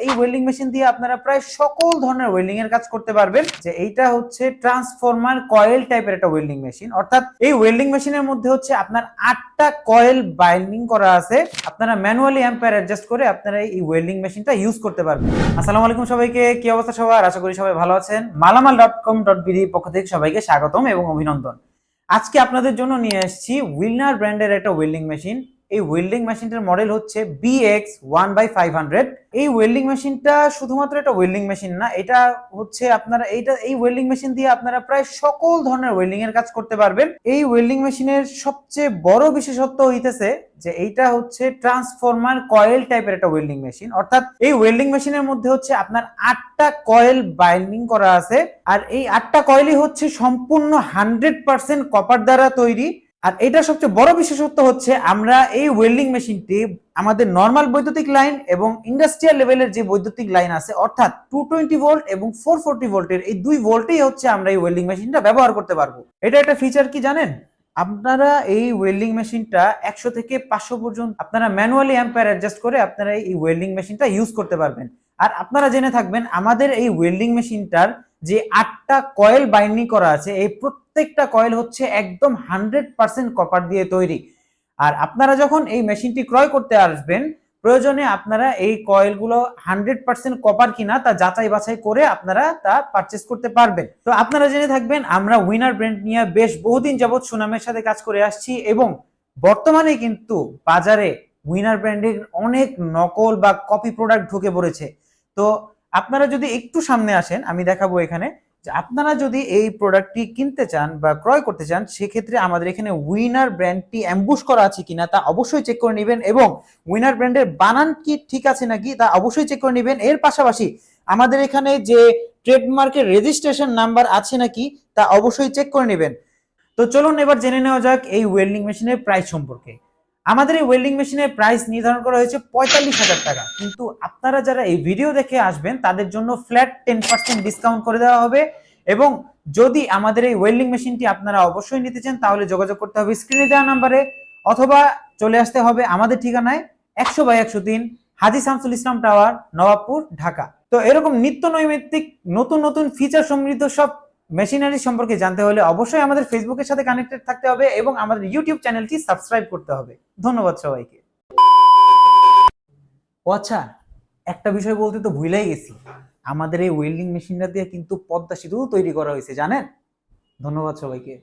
এই welding machine দিয়ে আপনারা প্রায় সকল ধরনের ওয়েল্ডিং এর কাজ করতে পারবেন। যে এইটা হচ্ছে ট্রান্সফরমার কয়েল টাইপের একটা ওয়েল্ডিং মেশিন, অর্থাৎ এই ওয়েল্ডিং মেশিনের মধ্যে হচ্ছে আপনার 8টা কয়েল বাইন্ডিং করা আছে। আপনারা ম্যানুয়ালি অ্যাম্পিয়ার অ্যাডজাস্ট করে আপনারা এই ওয়েল্ডিং মেশিনটা ইউজ করতে পারবেন। আসসালামু আলাইকুম সবাইকে, কি অবস্থা সবার? আশা করি সবাই ভালো আছেন। মালামাল.com.bd পক্ষ থেকে সবাইকে স্বাগতম এবং অভিনন্দন। আজকে আপনাদের জন্য নিয়ে আসছি উইনার ব্র্যান্ডের একটা ওয়েল্ডিং মেশিন। এই ওয়েল্ডিং মেশিনটার মডেল হচ্ছে BX1/500। এই ওয়েল্ডিং মেশিনটা শুধুমাত্র একটা ওয়েল্ডিং মেশিন না, এটা হচ্ছে আপনারা এই ওয়েল্ডিং মেশিন দিয়ে আপনারা প্রায় সকল ধরনের ওয়েল্ডিং এর কাজ করতে পারবেন। এই ওয়েল্ডিং মেশিনের সবচেয়ে বড় বিশেষত্ব হইতেছে যে এইটা হচ্ছে ট্রান্সফরমার কয়েল টাইপের একটা ওয়েল্ডিং মেশিন, অর্থাৎ এই ওয়েল্ডিং মেশিনের মধ্যে হচ্ছে আপনার 8টা কয়েল বাইন্ডিং করা আছে। আর এই 8টা কয়েলই হচ্ছে সম্পূর্ণ 100% কপার দ্বারা তৈরি। আর এটা সবচেয়ে বড় বিশেষত্ব হচ্ছে আমরা এই ওয়েল্ডিং মেশিনটি আমাদের নর্মাল বৈদ্যুতিক লাইন এবং ইন্ডাস্ট্রিয়াল লেভেলের যে বৈদ্যুতিক লাইন আছে অর্থাৎ 220 ভোল্ট এবং 440 ভোল্টের এই দুই ভোল্টেই হচ্ছে আমরা এই ওয়েল্ডিং মেশিনটা ব্যবহার করতে পারবো। এটা একটা ফিচার কি জানেন? আপনারা এই ওয়েল্ডিং মেশিনটা 100 থেকে 500 পর্যন্ত আপনারা ম্যানুয়ালি অ্যাম্পিয়ার অ্যাডজাস্ট করে আপনারা এই ওয়েল্ডিং মেশিনটা ইউজ করতে পারবেন। আর আপনারা জেনে থাকবেন আমাদের এই ওয়েল্ডিং মেশিনটার যে 8টা কয়েল বাইন্ডিং করা আছে, এই প্রত্যেকটা কয়েল হচ্ছে একদম 100% কপার দিয়ে তৈরি। আর আপনারা যখন এই মেশিনটি ক্রয় করতে আসবেন, প্রয়োজনে আপনারা এই কয়েলগুলো 100% কপার কিনা তা যাচাই বাছাই করে আপনারা তা পারচেজ করতে পারবেন। তো আপনারা জেনে থাকবেন আমরা উইনার ব্র্যান্ড নিয়ে বেশ বহুদিন যাবত সুনামের সাথে কাজ করে আসছি এবং বর্তমানে কিন্তু বাজারে উইনার ব্র্যান্ডের অনেক নকল বা কপি প্রোডাক্ট ঢুকে পড়েছে। তো আপনারা যদি একটু সামনে আসেন, আমি দেখাবো এখানে যে আপনারা যদি এই প্রোডাক্টটি কিনতে চান বা ক্রয় করতে চান, সেক্ষেত্রে আমাদের এখানে উইনার ব্র্যান্ডটি অ্যাম্বুশ করা আছে কিনা তা অবশ্যই চেক করে নেবেন এবং উইনার ব্র্যান্ডের বানান কি ঠিক আছে নাকি তা অবশ্যই চেক করে নেবেন। এর পাশাপাশি আমাদের এখানে যে ট্রেডমার্কের রেজিস্ট্রেশন নাম্বার আছে নাকি তা অবশ্যই চেক করে নেবেন। তো চলুন এবার জেনে নেওয়া যাক এই ওয়েল্ডিং মেশিনের প্রাইস সম্পর্কে। আমাদের এই ওয়েল্ডিং মেশিনের প্রাইস নির্ধারণ করা হয়েছে 45,000 টাকা, কিন্তু আপনারা যারা এই ভিডিও দেখে আসবেন তাদের জন্য ফ্ল্যাট 10% ডিসকাউন্ট করে দেওয়া হবে। এবং যদি আমাদের এই ওয়েল্ডিং মেশিনটি আপনারা অবশ্যই নিতে চান তাহলে যোগাযোগ করতে হবে স্ক্রিনে দেওয়া নাম্বারে, অথবা চলে আসতে হবে আমাদের ঠিকানায় 100/103 হাজী শামসুল ইসলাম টাওয়ার, নবাবপুর, ঢাকা। তো এরকম নিত্য নৈমিত্তিক নতুন নতুন ফিচার সমৃদ্ধ সব মেশিনারি সম্পর্কে জানতে হলে অবশ্যই আমাদের ফেসবুকের সাথে কানেক্টেড থাকতে হবে এবং আমাদের ইউটিউব চ্যানেলটি সাবস্ক্রাইব করতে হবে। ধন্যবাদ সবাইকে। ও আচ্ছা, একটা বিষয় বলতে তো ভুলেই গেছি, আমাদের এই ওয়েল্ডিং মেশিনটা দিয়ে কিন্তু পদ্মা সেতু তৈরি করা হয়েছে, জানেন? ধন্যবাদ সবাইকে।